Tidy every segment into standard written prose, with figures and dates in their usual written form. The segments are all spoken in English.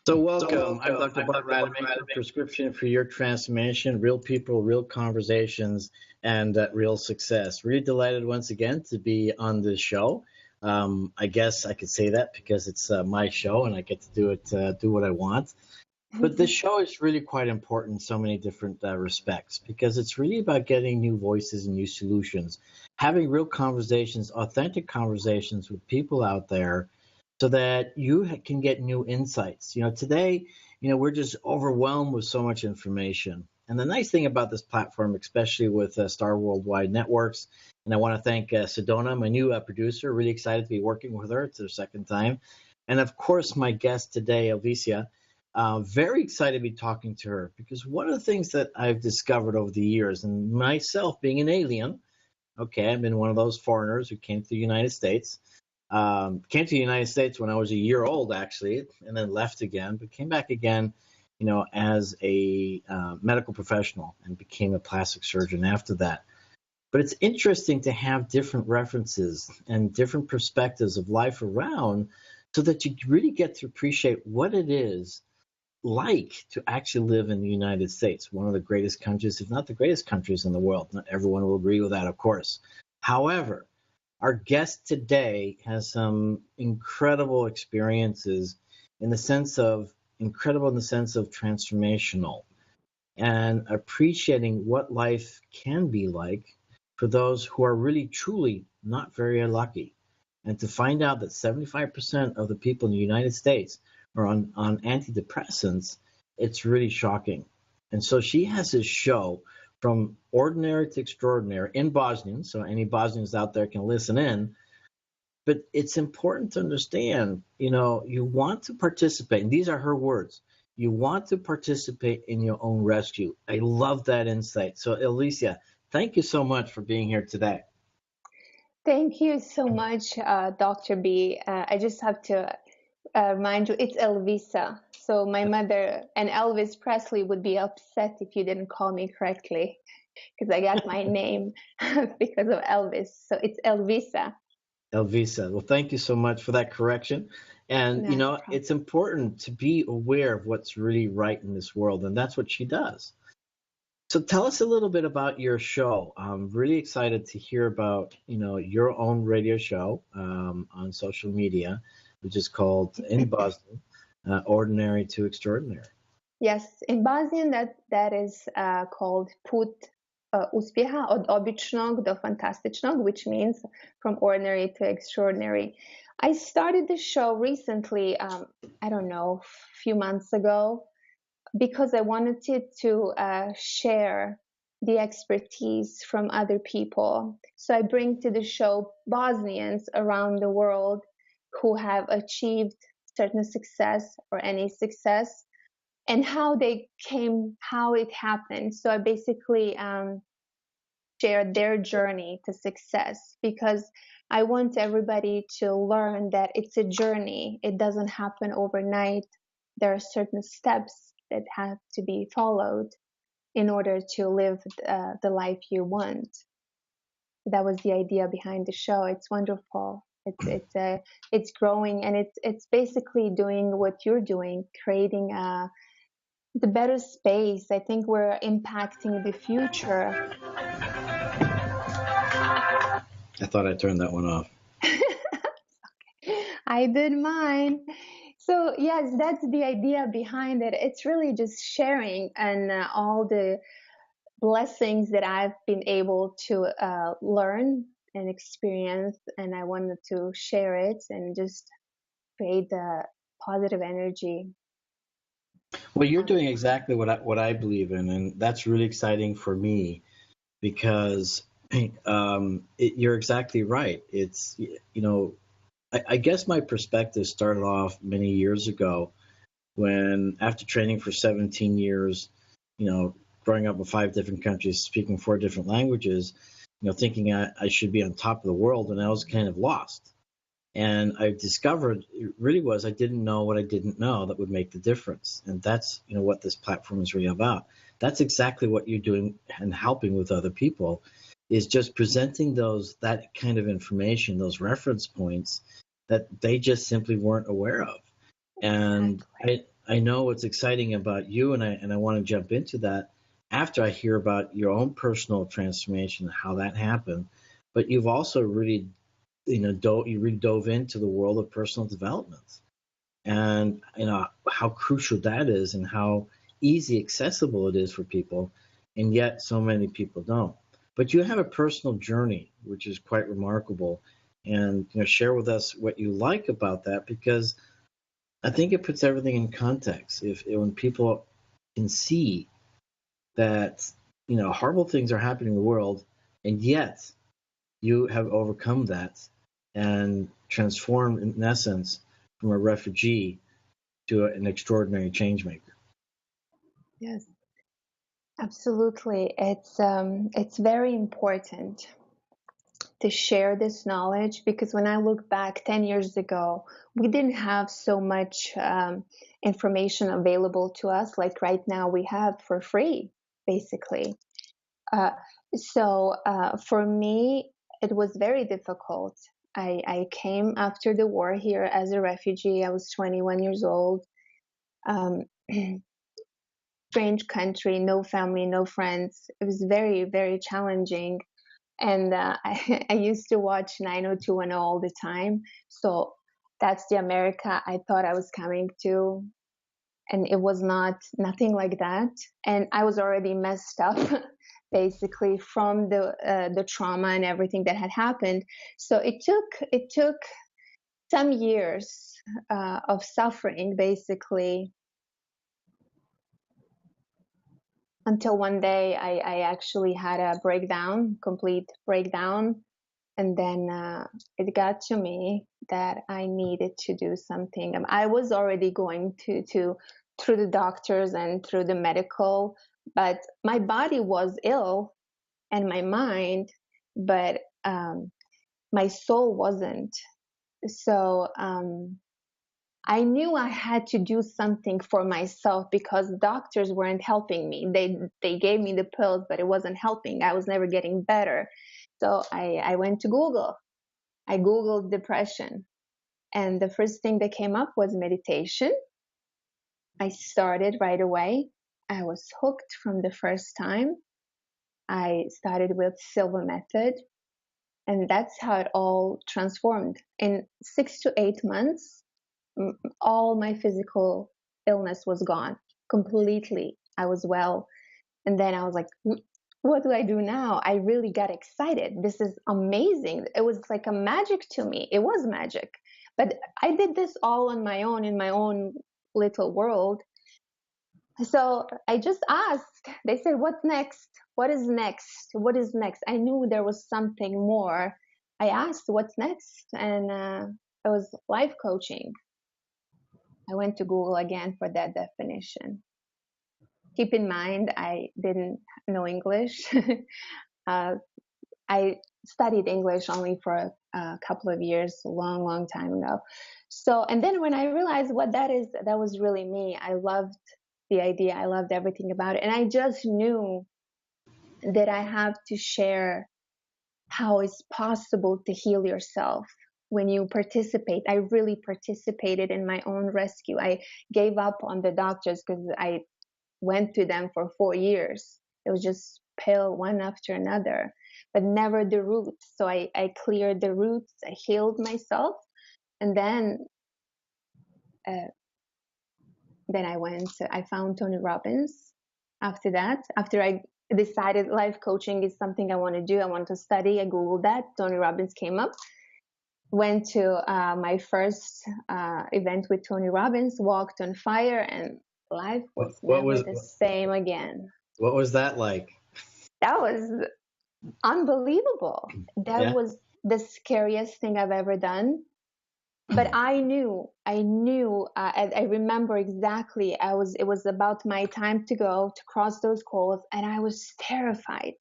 So welcome. I'm Dr. Bart Rademaker, Prescription for Your Transformation, Real People, Real Conversations, and Real Success. Really delighted once again to be on this show. I guess I could say that because it's my show and I get to do it, do what I want. But this show is really quite important in so many different respects because it's really about getting new voices and new solutions, having real conversations, authentic conversations with people out there so that you can get new insights. Today, we're just overwhelmed with so much information. And the nice thing about this platform, especially with Star Worldwide Networks, and I want to thank Sedona, my new producer, really excited to be working with her. It's her second time. And of course, my guest today, Elvisa, very excited to be talking to her because one of the things that I've discovered over the years, and myself being an alien, okay, I've been one of those foreigners who came to the United States, came to the United States when I was a year old, actually, and then left again, but came back again, as a medical professional and became a plastic surgeon after that. But it's interesting to have different references and different perspectives of life around so that you really get to appreciate what it is like to actually live in the United States, one of the greatest countries, if not the greatest countries in the world. Not everyone will agree with that, of course. However, our guest today has some incredible experiences in the sense of transformational and appreciating what life can be like for those who are really truly not very lucky. And to find out that 75% of the people in the United States are on antidepressants, it's really shocking. And so she has this show, From Ordinary to Extraordinary, in Bosnian, so any Bosnians out there can listen in. But it's important to understand, you want to participate, and these are her words, you want to participate in your own rescue. I love that insight. So Elvisa, thank you so much for being here today. Thank you so much, Dr. B. I just have to remind you, it's Elvisa. So my mother and Elvis Presley would be upset if you didn't call me correctly because I got my name because of Elvis. So it's Elvisa. Elvisa. Well, thank you so much for that correction. And, it's important to be aware of what's really right in this world, and that's what she does. So tell us a little bit about your show. I'm really excited to hear about, your own radio show on social media, which is called, in Bosnian, Ordinary to Extraordinary. Yes, in Bosnian that is called Put uspjeha, od običnog do fantastičnog, which means from ordinary to extraordinary. I started the show recently, I don't know, a few months ago, because I wanted to share the expertise from other people. So I bring to the show Bosnians around the world who have achieved certain success or any success, and how they came, how it happened. So I basically share their journey to success because I want everybody to learn that it's a journey. It doesn't happen overnight. There are certain steps that have to be followed in order to live the life you want. That was the idea behind the show. It's wonderful. It's growing, and it's basically doing what you're doing, creating the better space. I think we're impacting the future. I thought I turned that one off. I did mine. So yes, that's the idea behind it. It's really just sharing and all the blessings that I've been able to learn and experience, and I wanted to share it and just create the positive energy. Well, you're doing exactly what I believe in, and that's really exciting for me because you're exactly right. It's, I guess my perspective started off many years ago when, after training for 17 years, growing up in 5 different countries, speaking 4 different languages, thinking I should be on top of the world, and I was kind of lost. And I discovered it really was I didn't know what I didn't know that would make the difference. And that's, what this platform is really about. That's exactly what you're doing and helping with other people, is just presenting that kind of information, those reference points that they just simply weren't aware of. And I know what's exciting about you, and I want to jump into that after I hear about your own personal transformation, how that happened. But you've also really, you really dove into the world of personal development, and how crucial that is, and how easy accessible it is for people, and yet so many people don't. But you have a personal journey, which is quite remarkable, and share with us what you like about that, because I think it puts everything in context. If when people can see that horrible things are happening in the world, and yet you have overcome that and transformed, in essence, from a refugee to an extraordinary change maker. Yes, absolutely. It's very important to share this knowledge, because when I look back 10 years ago, we didn't have so much information available to us like right now we have for free, basically. Uh, so for me, it was very difficult. I came after the war here as a refugee. I was 21 years old. Um, strange country, no family, no friends. It was very, very challenging. And I used to watch 90210 all the time. So that's the America I thought I was coming to. And it was nothing like that. And I was already messed up, basically, from the trauma and everything that had happened. So it took some years of suffering, basically, until one day I actually had a breakdown, complete breakdown. And then it got to me that I needed to do something. I was already going to through the doctors and through the medical, but my body was ill and my mind, but my soul wasn't. So I knew I had to do something for myself, because doctors weren't helping me. They gave me the pills, but it wasn't helping. I was never getting better. So I went to Google. I Googled depression, and the first thing that came up was meditation. I started right away. I was hooked from the first time. I started with Silva method, and that's how it all transformed. In 6 to 8 months, all my physical illness was gone completely. I was well. And then I was like, what do I do now? I really got excited. This is amazing. It was like a magic to me. It was magic. But I did this all on my own, in my own little world. So I just asked. They said, what's next? What is next? What is next? I knew there was something more. I asked, what's next? And it was life coaching. I went to Google again for that definition. Keep in mind, I didn't know English. I studied English only for a couple of years, a long, long time ago. So, and then when I realized what that is, that was really me. I loved the idea. I loved everything about it. And I just knew that I have to share how it's possible to heal yourself when you participate. I really participated in my own rescue. I gave up on the doctors because I went to them for 4 years. It was just pill one after another, but never the roots. So I cleared the roots. I healed myself, and then I found Tony Robbins. After that, after I decided life coaching is something I want to do, I want to study, I Googled that. Tony Robbins came up. Went to my first event with Tony Robbins, walked on fire, and life was never the same again. What was that like? That was unbelievable. That was the scariest thing I've ever done. But I knew, I remember exactly, it was about my time to go to cross those goals, and I was terrified.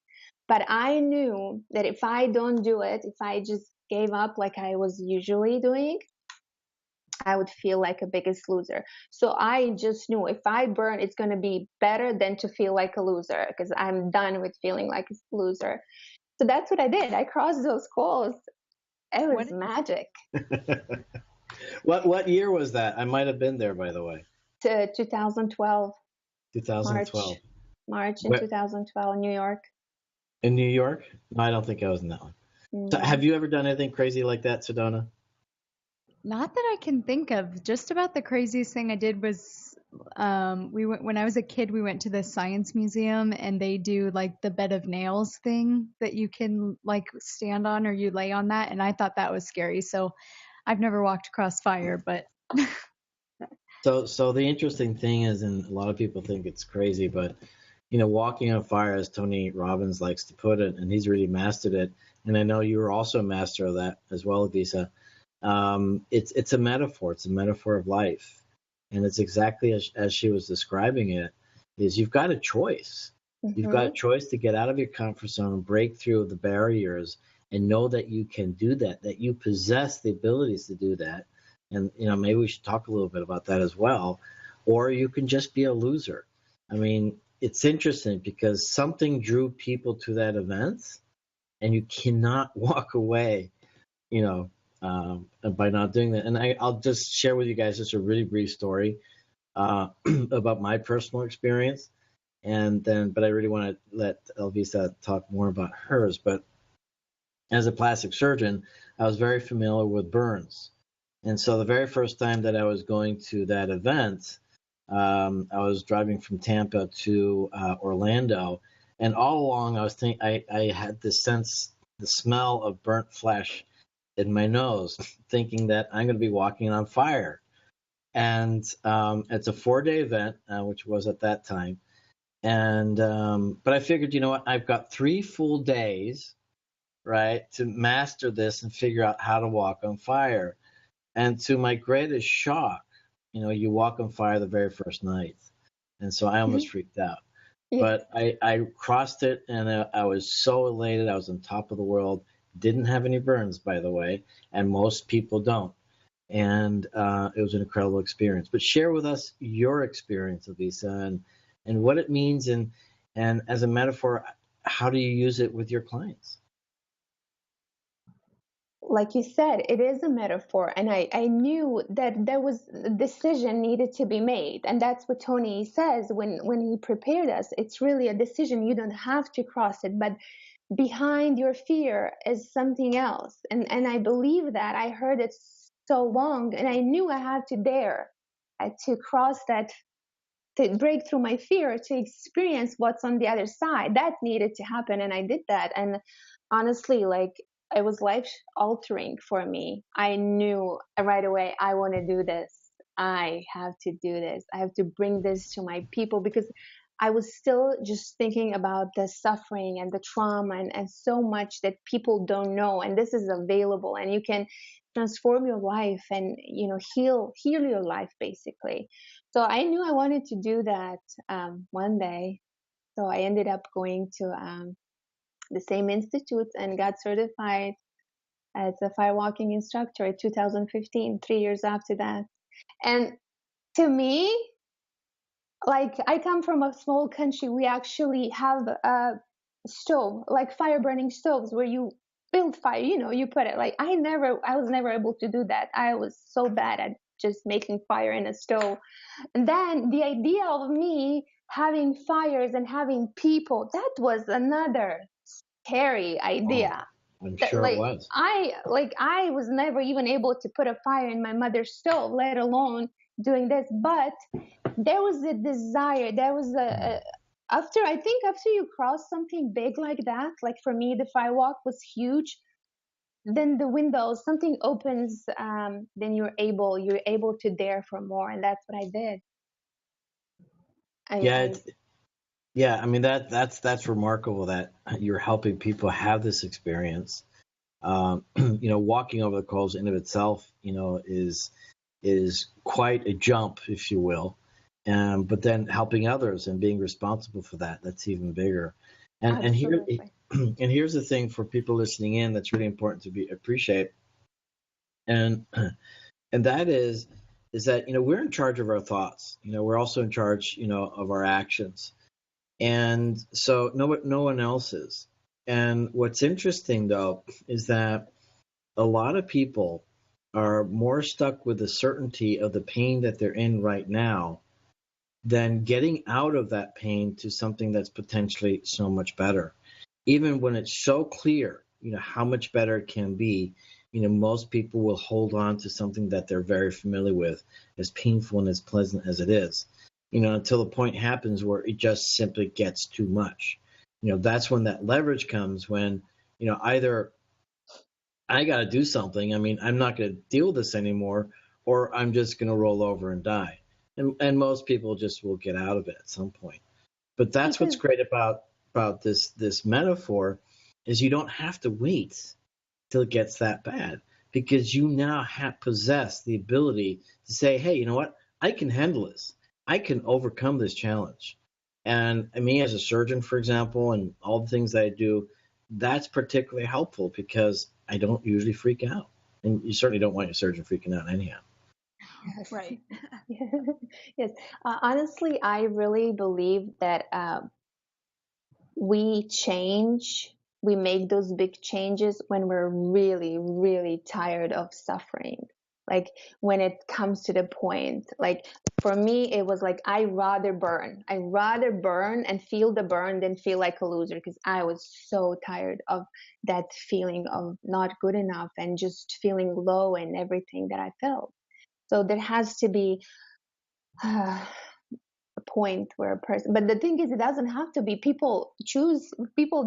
But I knew that if I don't do it, if I just gave up like I was usually doing, I would feel like a biggest loser. So I just knew if I burn, it's going to be better than to feel like a loser, because I'm done with feeling like a loser. So that's what I did. I crossed those goals. It was magic. What year was that? I might have been there, by the way. 2012. 2012. March in 2012, New York. In New York? No, I don't think I was in that one. So have you ever done anything crazy like that, Sedona? Not that I can think of. Just about the craziest thing I did was we went when I was a kid. We went to the science museum, and they do like the bed of nails thing that you can like stand on, or you lay on that, and I thought that was scary. So I've never walked across fire, but So the interesting thing is, and a lot of people think it's crazy, but walking on fire, as Tony Robbins likes to put it, and he's really mastered it. And I know you were also a master of that as well, Elvisa. It's a metaphor. It's a metaphor of life, and it's exactly as she was describing it. Is you've got a choice. You've got a choice to get out of your comfort zone and break through the barriers, and know that you can do that. That you possess the abilities to do that. And maybe we should talk a little bit about that as well. Or you can just be a loser. I mean, it's interesting because something drew people to that event, and you cannot walk away, by not doing that. And I'll just share with you guys just a really brief story about my personal experience, but I really want to let Elvisa talk more about hers. But as a plastic surgeon, I was very familiar with burns, and so the very first time that I was going to that event, I was driving from Tampa to Orlando, and all along I was I had this sense, the smell of burnt flesh in my nose, thinking that I'm going to be walking on fire. And it's a 4-day event, which was at that time. And but I figured, what, I've got 3 full days, right, to master this and figure out how to walk on fire. And to my greatest shock, you walk on fire the very first night. And so I almost freaked out. Yeah. But I crossed it, and I was so elated. I was on top of the world. Didn't have any burns, by the way, and most people don't. And it was an incredible experience. But share with us your experience, Elvisa, and what it means, and as a metaphor, how do you use it with your clients? Like you said, it is a metaphor, and I knew that there was a decision needed to be made, and that's what Tony says when he prepared us. It's really a decision. You don't have to cross it, but behind your fear is something else, and I believe that. I heard it so long, and I knew I had to dare to cross that, to break through my fear, to experience what's on the other side. That needed to happen, and I did that. And honestly, like, it was life altering for me. I knew right away, I want to do this. I have to do this. I have to bring this to my people, because I was still just thinking about the suffering and the trauma and so much that people don't know. And this is available, and you can transform your life and, heal your life, basically. So I knew I wanted to do that one day. So I ended up going to the same institute and got certified as a firewalking instructor in 2015, 3 years after that. And to me, like, I come from a small country. We actually have a stove, like fire burning stoves, where you build fire, you put it, like, I was never able to do that. I was so bad at just making fire in a stove. And then the idea of me having fires and having people, that was another scary idea. Oh, I'm sure it was. I was never even able to put a fire in my mother's stove, let alone doing this. But there was a desire. There was after you cross something big like that, like for me, the firewalk was huge. Then the windows, something opens. Then you're able to dare for more, and that's what I did. Yeah, I mean that's remarkable that you're helping people have this experience. Walking over the coals in of itself, is quite a jump, if you will. But then helping others and being responsible for that's even bigger. And here's the thing for people listening in that's really important to appreciate. And that is that we're in charge of our thoughts. We're also in charge of our actions. And so no one else is. And what's interesting, though, is that a lot of people are more stuck with the certainty of the pain that they're in right now than getting out of that pain to something that's potentially so much better. Even when it's so clear, how much better it can be, most people will hold on to something that they're very familiar with, as painful and as pleasant as it is, until the point happens where it just simply gets too much. That's when that leverage comes, when, either I got to do something. I mean, I'm not going to deal with this anymore, or I'm just going to roll over and die. And most people just will get out of it at some point. But that's what's great about this metaphor, is you don't have to wait till it gets that bad, because you now possess the ability to say, hey, you know what? I can handle this. I can overcome this challenge. And me as a surgeon, for example, and all the things that I do, that's particularly helpful because I don't usually freak out. And you certainly don't want your surgeon freaking out anyhow. Yes. Right. Yes. Honestly, I really believe that we make those big changes when we're really, really tired of suffering. Like when it comes to the point, like for me, it was like, I rather burn and feel the burn than feel like a loser, because I was so tired of that feeling of not good enough and just feeling low and everything that I felt. So there has to be a point where a person, but the thing is, it doesn't have to be. People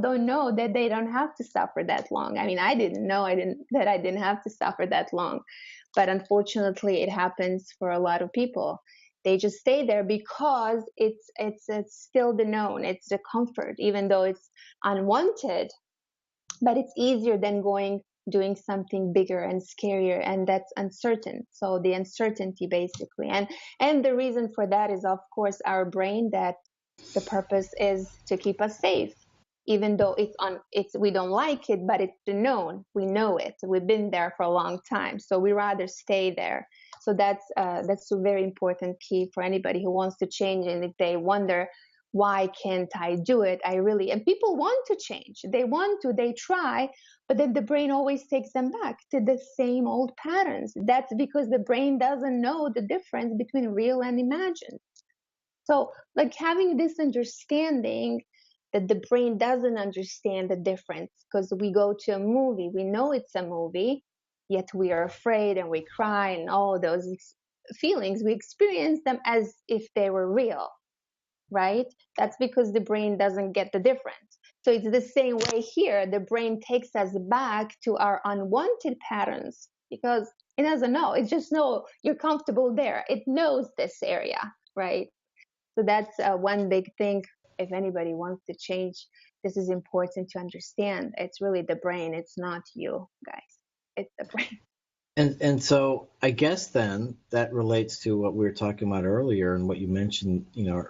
don't know that they don't have to suffer that long. I mean, I didn't know that I didn't have to suffer that long, but unfortunately it happens for a lot of people. They just stay there because it's still the known, it's the comfort, even though it's unwanted, but it's easier than doing something bigger and scarier, and that's uncertain. So the uncertainty, basically, and the reason for that is, of course, our brain, that the purpose is to keep us safe, even though we don't like it, but it's the known. We know it, we've been there for a long time, so we rather stay there. So that's a very important key for anybody who wants to change. And if they wonder, why can't I do it? And people want to change. They try, but then the brain always takes them back to the same old patterns. That's because the brain doesn't know the difference between real and imagined. So, like, having this understanding that the brain doesn't understand the difference, because we go to a movie, we know it's a movie, yet we are afraid and we cry, and all those feelings, we experience them as if they were real, right? That's because the brain doesn't get the difference. So it's the same way here. The brain takes us back to our unwanted patterns because it doesn't know. It just knows you're comfortable there. It knows this area, right? So that's one big thing. If anybody wants to change, this is important to understand. It's really the brain. It's not you, guys. It's the brain. And so I guess then that relates to what we were talking about earlier, and what you mentioned,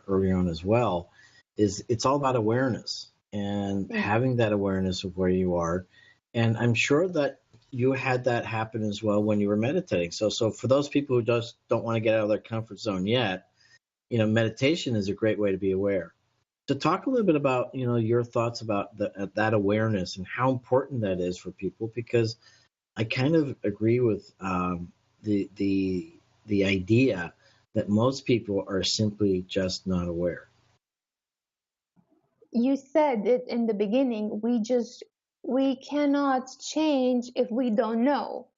earlier on as well, is it's all about awareness and having that awareness of where you are. And I'm sure that you had that happen as well when you were meditating. So for those people who just don't want to get out of their comfort zone yet, meditation is a great way to be aware. To talk a little bit about, your thoughts about that awareness and how important that is for people, because I kind of agree with the idea that most people are simply just not aware. You said it in the beginning. We cannot change if we don't know.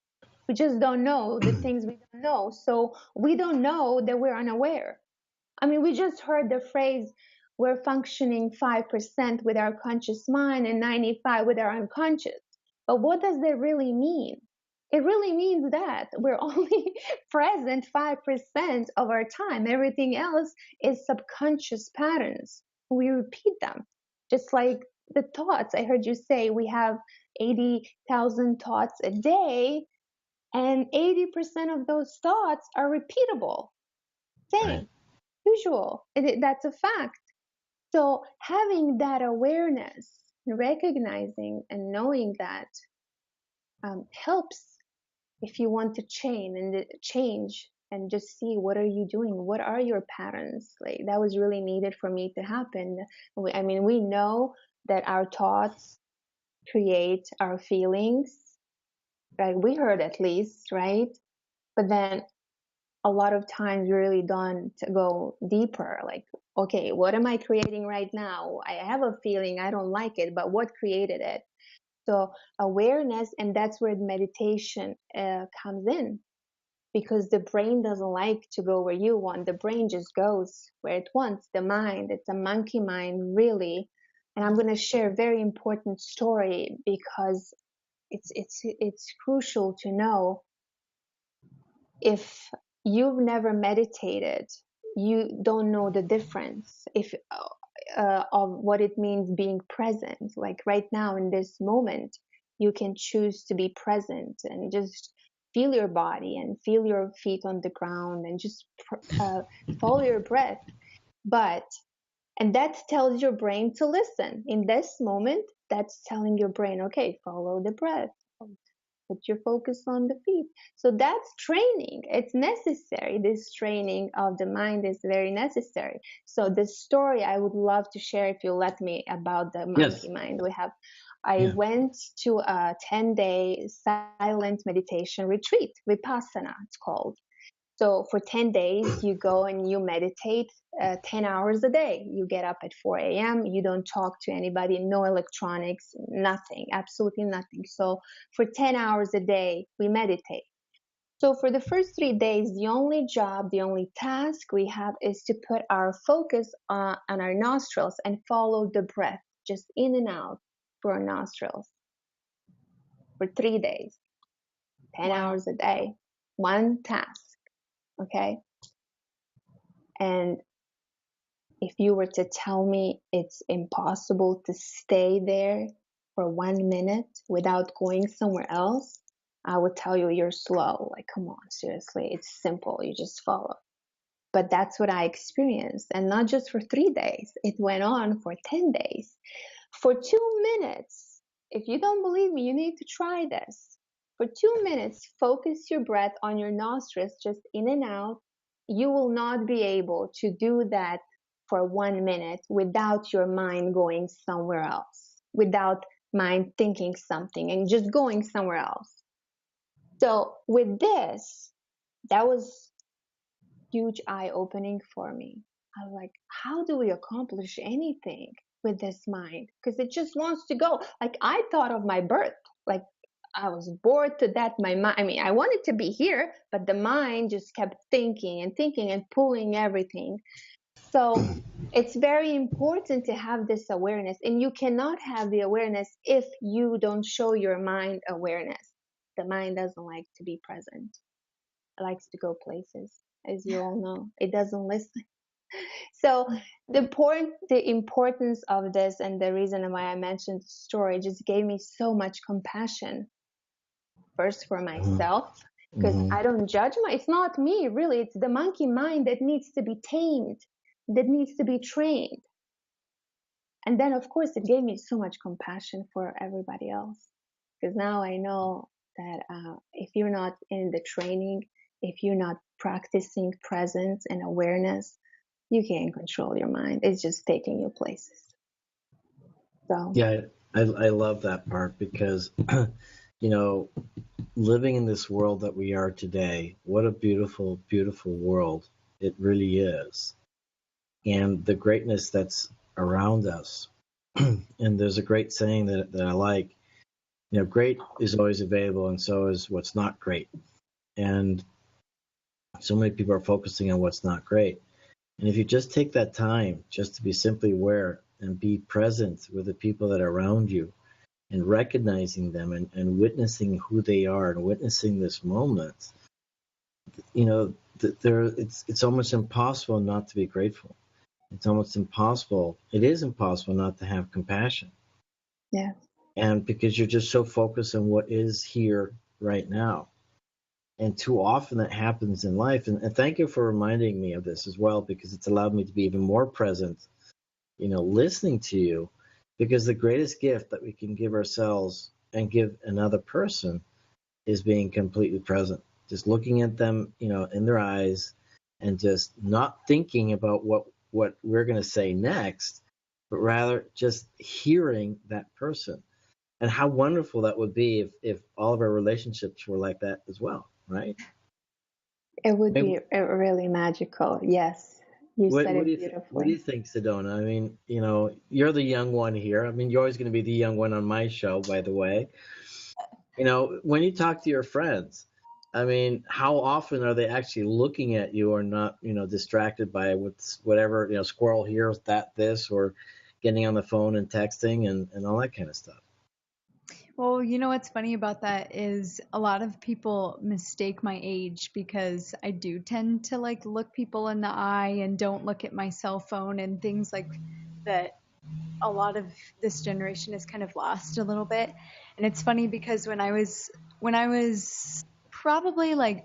We just don't know the things we don't know. So we don't know that we're unaware. I mean, we just heard the phrase, we're functioning 5% with our conscious mind and 95% with our unconscious. But what does that really mean? It really means that we're only present 5% of our time. Everything else is subconscious patterns. We repeat them. Just like the thoughts. I heard you say we have 80,000 thoughts a day, and 80% of those thoughts are repeatable. Same. Right. Usual. That's a fact. So having that awareness, recognizing and knowing that helps if you want to change and just see, what are you doing? What are your patterns? Like, that was really needed for me to happen. We know that our thoughts create our feelings, right? We heard, at least, right? But then a lot of times we really don't go deeper. Like, okay, what am I creating right now? I have a feeling I don't like it, but what created it? So awareness, and that's where meditation comes in, because the brain doesn't like to go where you want. The brain just goes where it wants. The mind, it's a monkey mind, really. And I'm going to share a very important story because it's crucial to know. If you've never meditated, you don't know the difference of what it means being present. Like right now in this moment, you can choose to be present and just feel your body and feel your feet on the ground and just follow your breath. And that tells your brain to listen. In this moment, that's telling your brain, okay, follow the breath. Put your focus on the feet. So that's training. It's necessary. This training of the mind is very necessary. So the story I would love to share, if you let me, about the monkey mind we have. I went to a 10-day silent meditation retreat, Vipassana it's called. So for 10 days, you go and you meditate 10 hours a day. You get up at 4 a.m. You don't talk to anybody, no electronics, nothing, absolutely nothing. So for 10 hours a day, we meditate. So for the first 3 days, the only job, the only task we have is to put our focus on our nostrils and follow the breath, just in and out through our nostrils for 3 days, 10 hours a day, one task. Okay. And if you were to tell me it's impossible to stay there for 1 minute without going somewhere else, I would tell you you're slow. Like, come on, seriously, it's simple. You just follow. But that's what I experienced. And not just for 3 days. It went on for 10 days. For 2 minutes, if you don't believe me, you need to try this. For 2 minutes, focus your breath on your nostrils, just in and out. You will not be able to do that for 1 minute without your mind going somewhere else, without mind thinking something and just going somewhere else. So with this, that was huge eye-opening for me. I was like, how do we accomplish anything with this mind? Because it just wants to go. Like, I thought of my birth. Like, I was bored to death. My mind, I mean, I wanted to be here, but the mind just kept thinking and thinking and pulling everything. So it's very important to have this awareness. And you cannot have the awareness if you don't show your mind awareness. The mind doesn't like to be present. It likes to go places, as you all know. It doesn't listen. So the importance of this, and the reason why I mentioned the story, just gave me so much compassion. First for myself, because I don't judge it's not me, really. It's the monkey mind that needs to be tamed, that needs to be trained. And then, of course, it gave me so much compassion for everybody else. Because now I know that if you're not in the training, if you're not practicing presence and awareness, you can't control your mind. It's just taking you places. So yeah, I love that part because, you know, living in this world that we are today, what a beautiful, beautiful world it really is. And the greatness that's around us. And there's a great saying that I like, you know, great is always available, and so is what's not great. And so many people are focusing on what's not great. And if you just take that time just to be simply aware and be present with the people that are around you and recognizing them and witnessing who they are and witnessing this moment, you know, it's almost impossible not to be grateful. It's almost impossible. It is impossible not to have compassion. yeah. And because you're just so focused on what is here right now. And too often that happens in life. And thank you for reminding me of this as well, because it's allowed me to be even more present, you know, listening to you, because the greatest gift that we can give ourselves and give another person is being completely present, just looking at them, you know, in their eyes and just not thinking about what we're going to say next, but rather just hearing that person. And how wonderful that would be if all of our relationships were like that as well, right? It would Hey, be really magical. Yes, you said what do it you what do you beautifully. think, Sedona? I mean, you're the young one here. I mean, you're always going to be the young one on my show, by the way. When you talk to your friends, I mean, how often are they actually looking at you or not, distracted by whatever, squirrel here, that, this, or getting on the phone and texting and all that kind of stuff? Well, you know what's funny about that is a lot of people mistake my age because I do tend to like look people in the eye and don't look at my cell phone and things like that. A lot of this generation is kind of lost a little bit. And it's funny because when I was probably like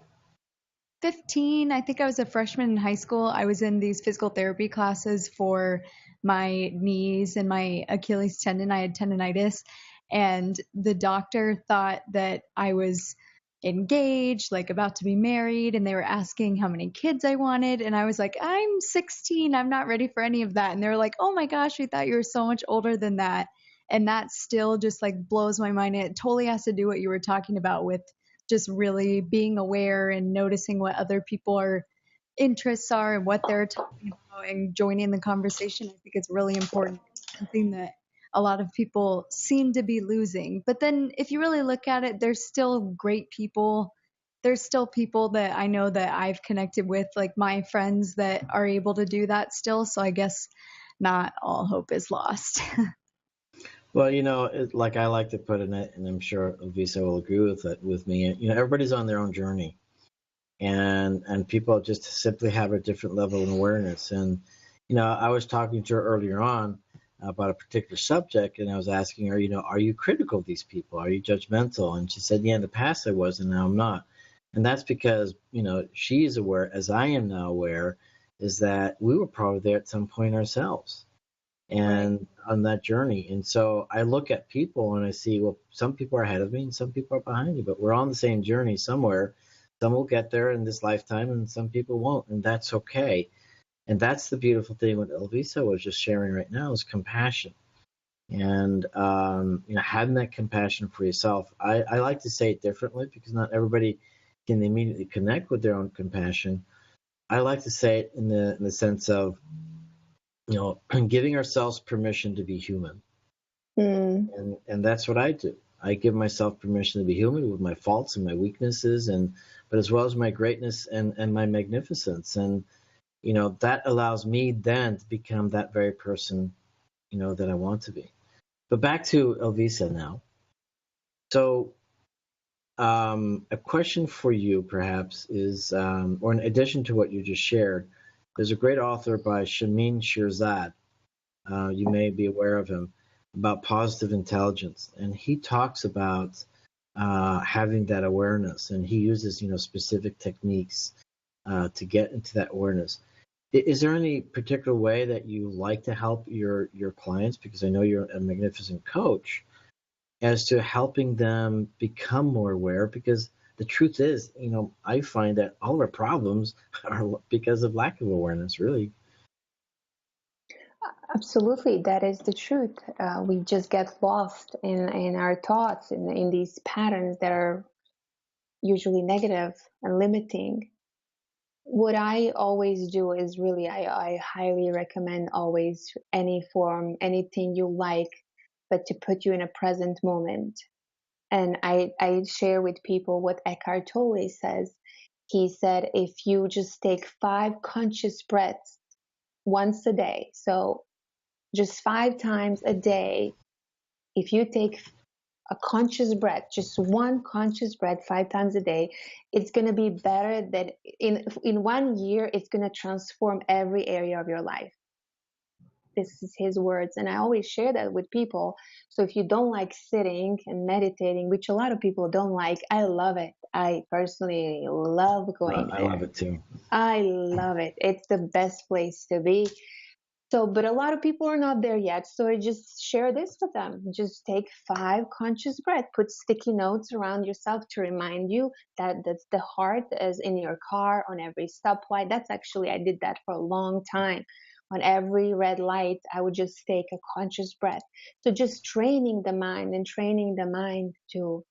15, I think I was a freshman in high school, I was in these physical therapy classes for my knees and my Achilles tendon. I had tendonitis, and the doctor thought that I was engaged, like about to be married, and they were asking how many kids I wanted. And I was like, I'm 16, I'm not ready for any of that. And they were like, oh my gosh, we thought you were so much older than that. And that still just like blows my mind. It totally has to do what you were talking about with just really being aware and noticing what other people are interests are and what they're talking about and joining the conversation. I think it's really important. It's something that a lot of people seem to be losing. But then if you really look at it, there's still great people. There's still people that I know that I've connected with, like my friends that are able to do that still. So I guess not all hope is lost. Well, like I like to put in it, and I'm sure Elvisa will agree with it with me. Everybody's on their own journey, and people just simply have a different level of awareness. And I was talking to her earlier on about a particular subject, and I was asking her, are you critical of these people? Are you judgmental? And she said, yeah, in the past I was, and now I'm not. And that's because she is aware, as I am now aware, is that we were probably there at some point ourselves Right. and on that journey. And so I look at people and I see, well, some people are ahead of me and some people are behind me, but we're on the same journey somewhere. Some will get there in this lifetime and some people won't, and that's okay. And that's the beautiful thing what Elvisa was just sharing right now is compassion. And having that compassion for yourself. I like to say it differently because not everybody can immediately connect with their own compassion. I like to say it in the sense of giving ourselves permission to be human. Mm, And that's what I do. I give myself permission to be human with my faults and my weaknesses, but as well as my greatness and my magnificence. And that allows me then to become that very person that I want to be. But back to Elvisa now. So a question for you perhaps is, or in addition to what you just shared, there's a great author by Shamin Shirzad. You may be aware of him, about positive intelligence, and he talks about having that awareness, and he uses specific techniques to get into that awareness. Is there any particular way that you like to help your clients? Because I know you're a magnificent coach, as to helping them become more aware. Because the truth is, I find that all of our problems are because of lack of awareness, really. absolutely, that is the truth. We just get lost in our thoughts, in these patterns that are usually negative and limiting. What I always do is really, I highly recommend always any form, anything you like, but to put you in a present moment. And I share with people what Eckhart Tolle says. He said, if you just take 5 conscious breaths once a day, so just 5 times a day, if you take a conscious breath, just one conscious breath 5 times a day, it's going to be better than in 1 year, it's going to transform every area of your life. This is his words. And I always share that with people. So if you don't like sitting and meditating, which a lot of people don't like, I love it. I personally love going I love there. it too. I love it. It's the best place to be. So, but a lot of people are not there yet. So I just share this with them. Just take 5 conscious breaths. Put sticky notes around yourself to remind you that that's the heart is in your car on every stoplight. That's actually, I did that for a long time. On every red light, I would just take a conscious breath. So just training the mind and training the mind to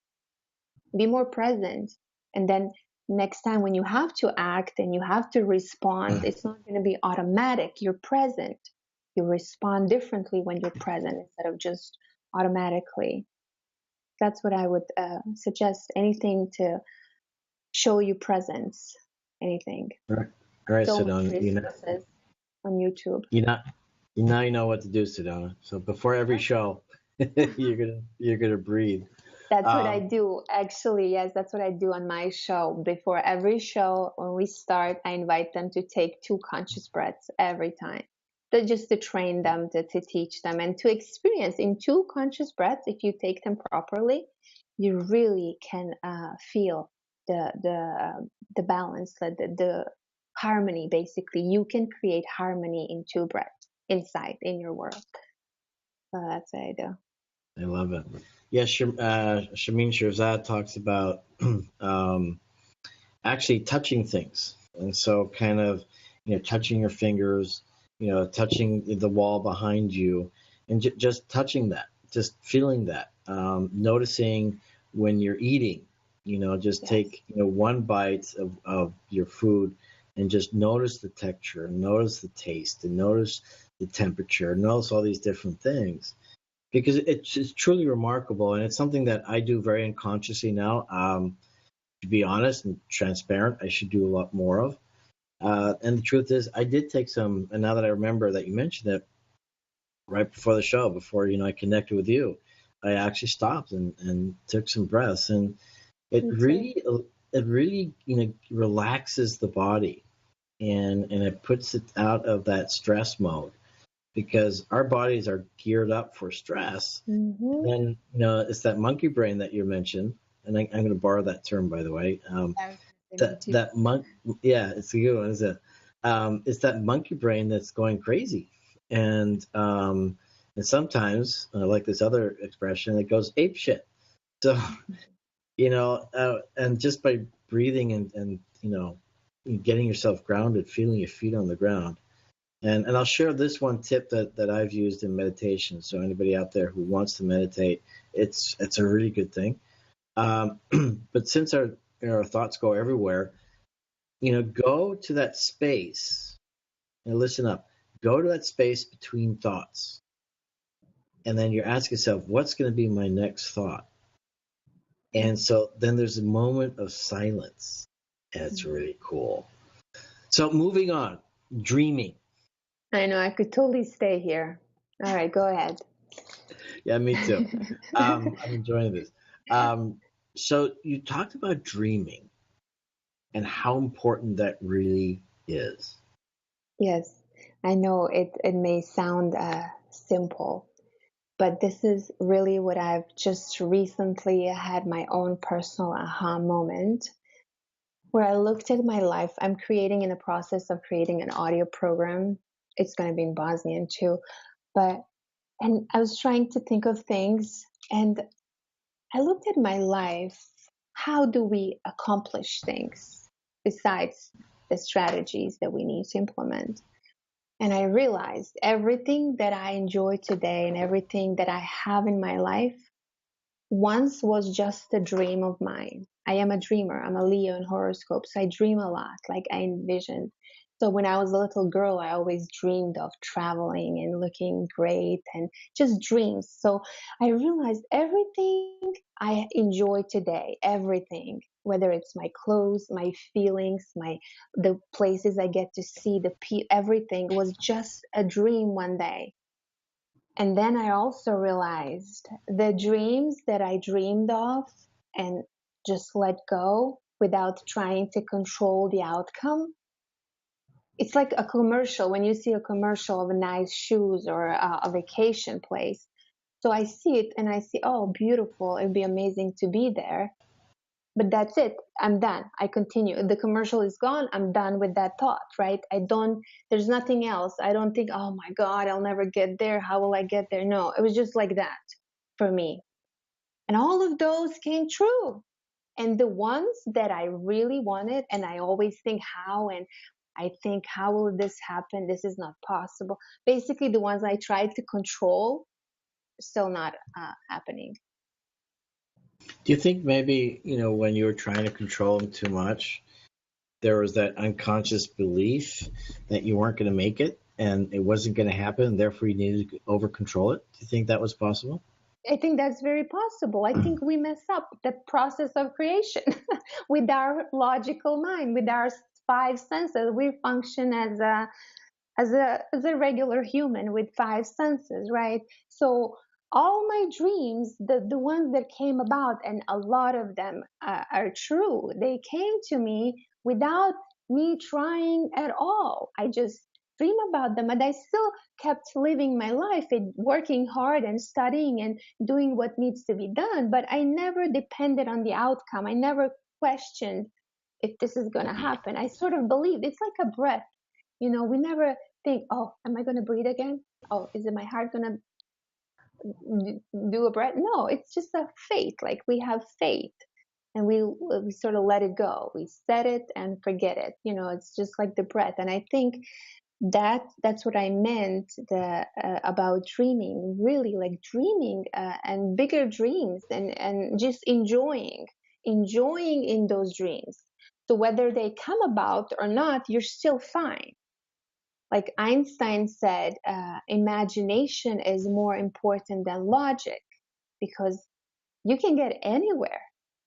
be more present. And then next time when you have to act and you have to respond, it's not going to be automatic. You're present. You respond differently when you're present instead of just automatically. That's what I would suggest. Anything to show you presence. Anything. All right, So many Sedona. resources on YouTube. Now you know what to do, Sedona. So before every show, you're gonna breathe. That's what I do. Actually, yes, that's what I do on my show. Before every show, when we start, I invite them to take 2 conscious breaths every time. Just to train them, to teach them, and to experience in 2 conscious breaths. If you take them properly, you really can feel the balance, the harmony. Basically, you can create harmony in 2 breaths inside in your world. So that's what I do. I love it. Yeah, Shamin Shirzad talks about actually touching things, and so kind of touching your fingers, touching the wall behind you, and just touching that, just feeling that, noticing when you're eating. Just take one bite of your food, and just notice the texture, and notice the taste, and notice the temperature, and notice all these different things. Because it's truly remarkable, and it's something that I do very unconsciously now. To be honest and transparent, I should do a lot more of. And the truth is, I did take some, and now that I remember that you mentioned it, right before the show, before I connected with you, I actually stopped and took some breaths, and it really relaxes the body, and it puts it out of that stress mode, because our bodies are geared up for stress. Mm-hmm. And then it's that monkey brain that you mentioned, and I'm going to borrow that term, by the way. Yeah, it's a good one, isn't it? It's that monkey brain that's going crazy, and sometimes, like this other expression, it goes ape shit. So and just by breathing and getting yourself grounded, feeling your feet on the ground. And I'll share this one tip that I've used in meditation. So anybody out there who wants to meditate, it's a really good thing. But since our thoughts go everywhere, go to that space and listen up. Go to that space between thoughts, and then you're asking yourself, what's going to be my next thought? And so then there's a moment of silence, and it's really cool. So moving on, dreaming. I know, I could totally stay here. All right, go ahead. Yeah, me too. I'm enjoying this. So you talked about dreaming and how important that really is. Yes, I know it may sound simple, but this is really what I've just recently had my own personal aha moment, where I looked at my life. I'm creating in the process of creating an audio program. It's going to be in Bosnian too, and I was trying to think of things, and I looked at my life. How do we accomplish things besides the strategies that we need to implement? And I realized everything that I enjoy today and everything that I have in my life once was just a dream of mine. I am a dreamer. I'm a Leo in horoscope, so I dream a lot, like I envisioned. So when I was a little girl, I always dreamed of traveling and looking great and just dreams. So I realized everything I enjoy today, everything, whether it's my clothes, my feelings, the places I get to see, everything was just a dream one day. And then I also realized the dreams that I dreamed of and just let go without trying to control the outcome. It's like a commercial when you see a commercial of nice shoes or a vacation place. So I see it and I see, oh, beautiful. It'd be amazing to be there. But that's it. I'm done. I continue. The commercial is gone. I'm done with that thought, right? There's nothing else. I don't think, oh my God, I'll never get there. How will I get there? No, it was just like that for me. And all of those came true. And the ones that I really wanted, and I always think how, and I think, how will this happen? This is not possible. Basically, the ones I tried to control, still not happening. Do you think maybe, when you were trying to control them too much, there was that unconscious belief that you weren't going to make it and it wasn't going to happen, and therefore you needed to over control it? Do you think that was possible? I think that's very possible. I think we mess up the process of creation with our logical mind, with our five senses. We function as a regular human with five senses, right? So all my dreams, the ones that came about, and a lot of them are true, they came to me without me trying at all. I just dream about them, and I still kept living my life and working hard and studying and doing what needs to be done, but I never depended on the outcome. I never questioned if this is going to happen. I sort of believed it's like a breath. We never think, oh, am I going to breathe again? Oh, is it my heart going to do a breath? No, it's just a faith. Like we have faith, and we sort of let it go. We set it and forget it. It's just like the breath. And I think that's what I meant about dreaming, really like dreaming and bigger dreams, and just enjoying in those dreams. So whether they come about or not, you're still fine. Like Einstein said, imagination is more important than logic, because you can get anywhere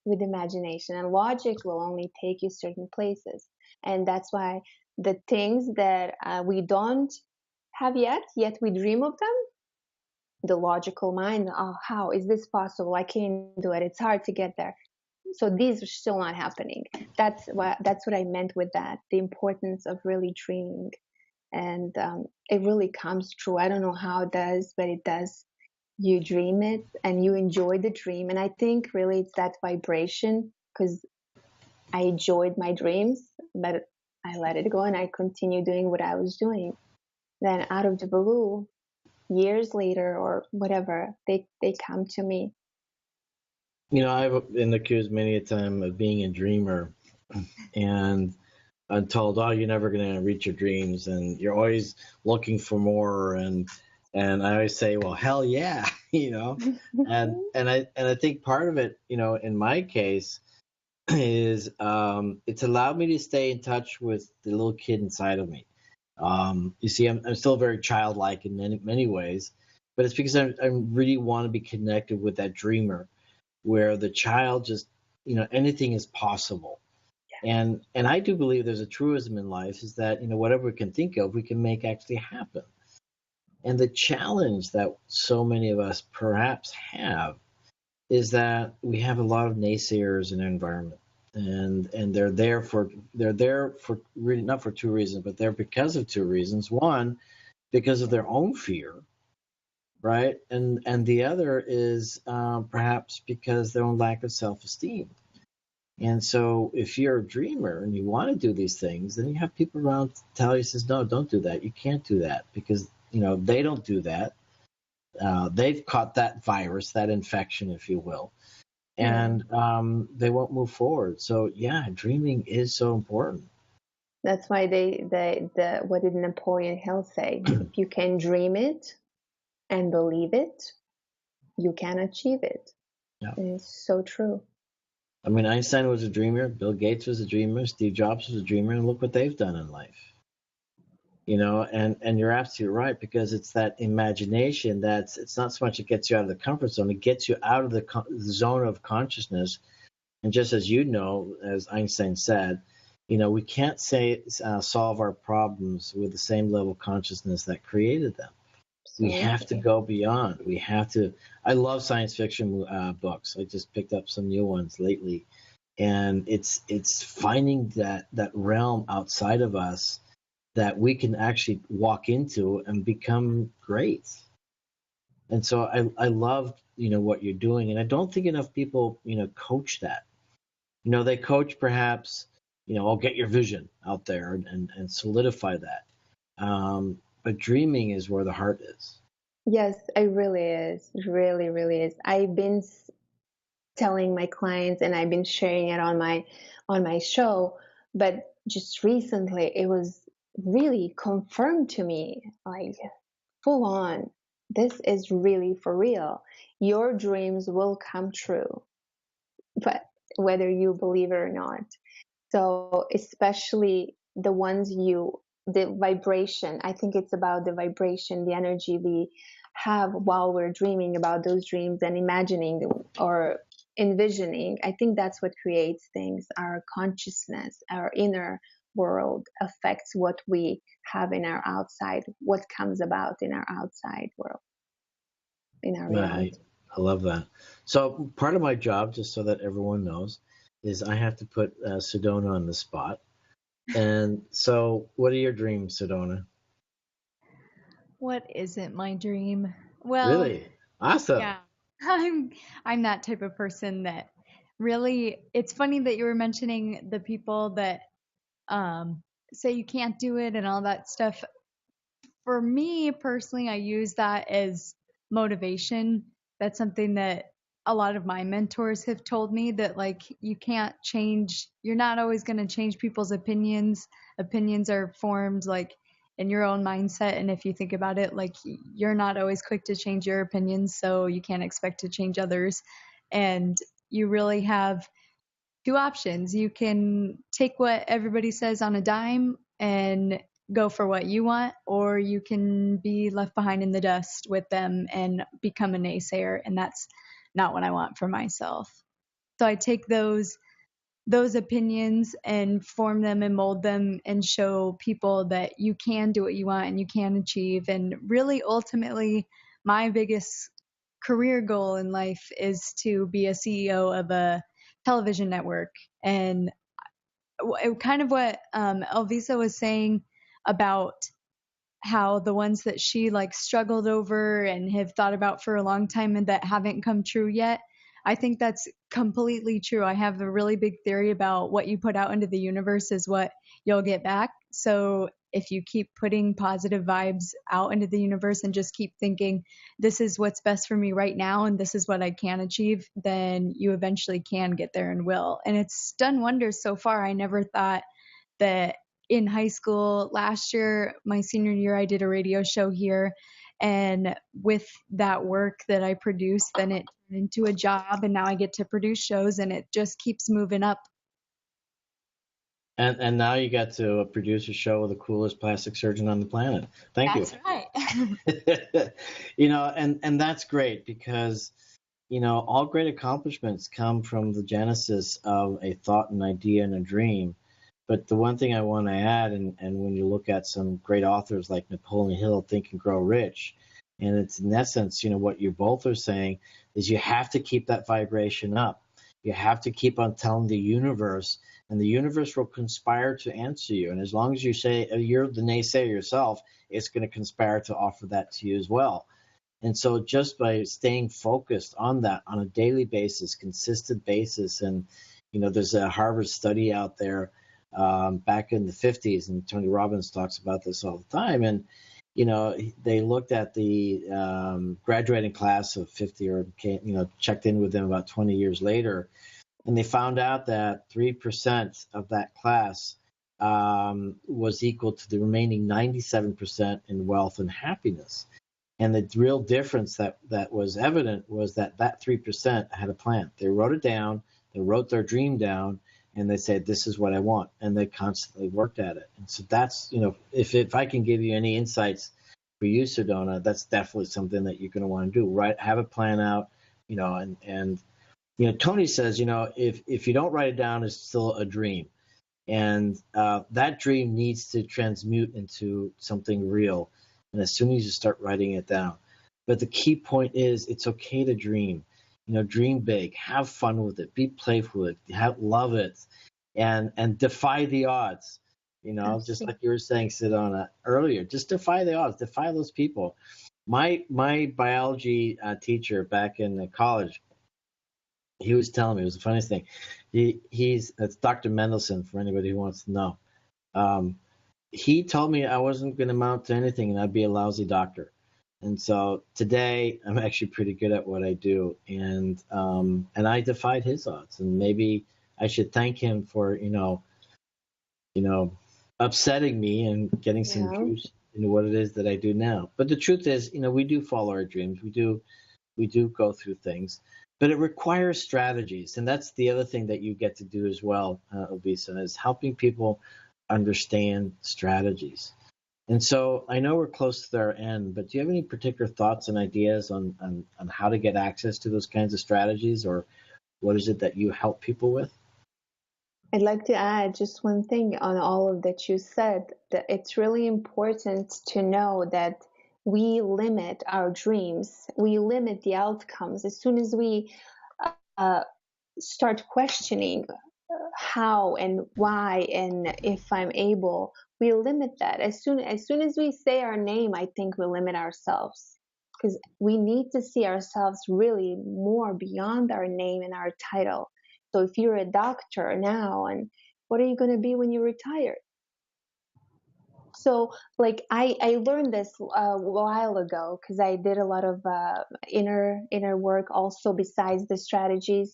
with imagination, and logic will only take you certain places. And that's why the things that we don't have yet we dream of them. The logical mind, oh, how is this possible? I can't do it. It's hard to get there. So these are still not happening. That's what I meant with that. The importance of really dreaming, and it really comes true. I don't know how it does, but it does. You dream it and you enjoy the dream, and I think really it's that vibration, because I enjoyed my dreams, but I let it go and I continue doing what I was doing. Then out of the blue, years later or whatever, they come to me. I've been accused many a time of being a dreamer, and I'm told, "Oh, you're never going to reach your dreams, and you're always looking for more." And I always say, "Well, hell yeah," And I think part of it, in my case, is it's allowed me to stay in touch with the little kid inside of me. You see, I'm still very childlike in many ways, but it's because I really want to be connected with that dreamer, where the child just, anything is possible. And I do believe there's a truism in life, is that, whatever we can think of, we can make actually happen. And the challenge that so many of us perhaps have is that we have a lot of naysayers in our environment, and they're there for really not for two reasons, but they're because of two reasons. One, because of their own fear, right? And the other is perhaps because their own lack of self-esteem. And so if you're a dreamer and you want to do these things, then you have people around tell you, says, no, don't do that. You can't do that, because they don't do that. They've caught that virus, that infection, if you will, and they won't move forward. So yeah, dreaming is so important. That's why what did Napoleon Hill say? If you can dream it and believe it, you can achieve it. Yeah. And it's so true. I mean, Einstein was a dreamer, Bill Gates was a dreamer, Steve Jobs was a dreamer, and look what they've done in life. And you're absolutely right, because it's that imagination it's not so much it gets you out of the comfort zone, it gets you out of the zone of consciousness. And just as as Einstein said, we can't solve our problems with the same level of consciousness that created them. We have to go beyond. We have to. I love science fiction books. I just picked up some new ones lately, and it's finding that realm outside of us that we can actually walk into and become great. And so I love what you're doing, and I don't think enough people coach that. They coach perhaps I'll get your vision out there and solidify that. But dreaming is where the heart is. Yes, it really is. It really, really is. I've been telling my clients, and I've been sharing it on my show, but just recently it was really confirmed to me, like full on. This is really for real. Your dreams will come true. but whether you believe it or not. So especially the ones the vibration, I think it's about the vibration, the energy we have while we're dreaming about those dreams and imagining or envisioning. I think that's what creates things. Our consciousness, our inner world affects what we have in our outside, what comes about in our outside world, in our reality. I love that. So part of my job, just so that everyone knows, is I have to put Sedona on the spot. And so, what are your dreams, Sedona? What isn't my dream? Well, Really? Awesome. yeah, I'm that type of person that really, it's funny that you were mentioning the people that say you can't do it and all that stuff. For me personally, I use that as motivation. That's something that a lot of my mentors have told me, that like you can't change, you're not always going to change people's opinions. Opinions are formed like in your own mindset, and if you think about it, like you're not always quick to change your opinions, so you can't expect to change others. And you really have two options. You can take what everybody says on a dime and go for what you want, or you can be left behind in the dust with them and become a naysayer, and that's not what I want for myself. So I take those opinions and form them and mold them and show people that you can do what you want and you can achieve. And really, ultimately, my biggest career goal in life is to be a CEO of a television network. And kind of what Elvisa was saying about how the ones that she like struggled over and have thought about for a long time and that haven't come true yet, I think that's completely true. I have a really big theory about what you put out into the universe is what you'll get back. So if you keep putting positive vibes out into the universe and just keep thinking, this is what's best for me right now and this is what I can achieve, then you eventually can get there and will. And it's done wonders so far. I never thought that in high school last year, my senior year, I did a radio show here. And with that work that I produced, then it turned into a job. And now I get to produce shows and it just keeps moving up. And now you got to produce a show with the coolest plastic surgeon on the planet. Thank you. That's right. And that's great because, all great accomplishments come from the genesis of a thought, an idea, and a dream. But the one thing I want to add, and when you look at some great authors like Napoleon Hill, Think and Grow Rich, and it's in essence, what you both are saying is you have to keep that vibration up. You have to keep on telling the universe, and the universe will conspire to answer you. And as long as you say you're the naysayer yourself, it's going to conspire to offer that to you as well. And so just by staying focused on that on a daily basis, consistent basis, and, there's a Harvard study out there back in the 50s, and Tony Robbins talks about this all the time. And, they looked at the graduating class of 50 or, checked in with them about 20 years later. And they found out that 3% of that class was equal to the remaining 97% in wealth and happiness. And the real difference that was evident was that 3% had a plan. They wrote it down, they wrote their dream down, and they said, this is what I want. And they constantly worked at it. And so that's, if I can give you any insights for you, Sedona, that's definitely something that you're going to want to do, right? Have a plan out, and Tony says, if you don't write it down, it's still a dream. And that dream needs to transmute into something real. And as soon as you start writing it down. But the key point is it's okay to dream. Dream big, have fun with it, be playful with it, love it, and defy the odds. Just like you were saying, Sedona, earlier, just defy the odds, defy those people. My biology teacher back in college, he was telling me, it was the funniest thing. It's Dr. Mendelsohn, for anybody who wants to know. He told me I wasn't going to amount to anything and I'd be a lousy doctor. And so today I'm actually pretty good at what I do. And I defied his odds. And maybe I should thank him for, upsetting me and getting some juice into what it is that I do now. But the truth is, we do follow our dreams. We do go through things. But it requires strategies, and that's the other thing that you get to do as well, Elvisa, is helping people understand strategies. And so I know we're close to our end, but do you have any particular thoughts and ideas on how to get access to those kinds of strategies, or what is it that you help people with? I'd like to add just one thing on all of that you said, that it's really important to know that we limit our dreams, we limit the outcomes. As soon as we uh, start questioning how and why and if I'm able, we limit that. As soon as we say our name, I think we limit ourselves, because we need to see ourselves really more beyond our name and our title. So if you're a doctor now, and what are you going to be when you retire? So like I learned this a while ago, because I did a lot of inner work also besides the strategies.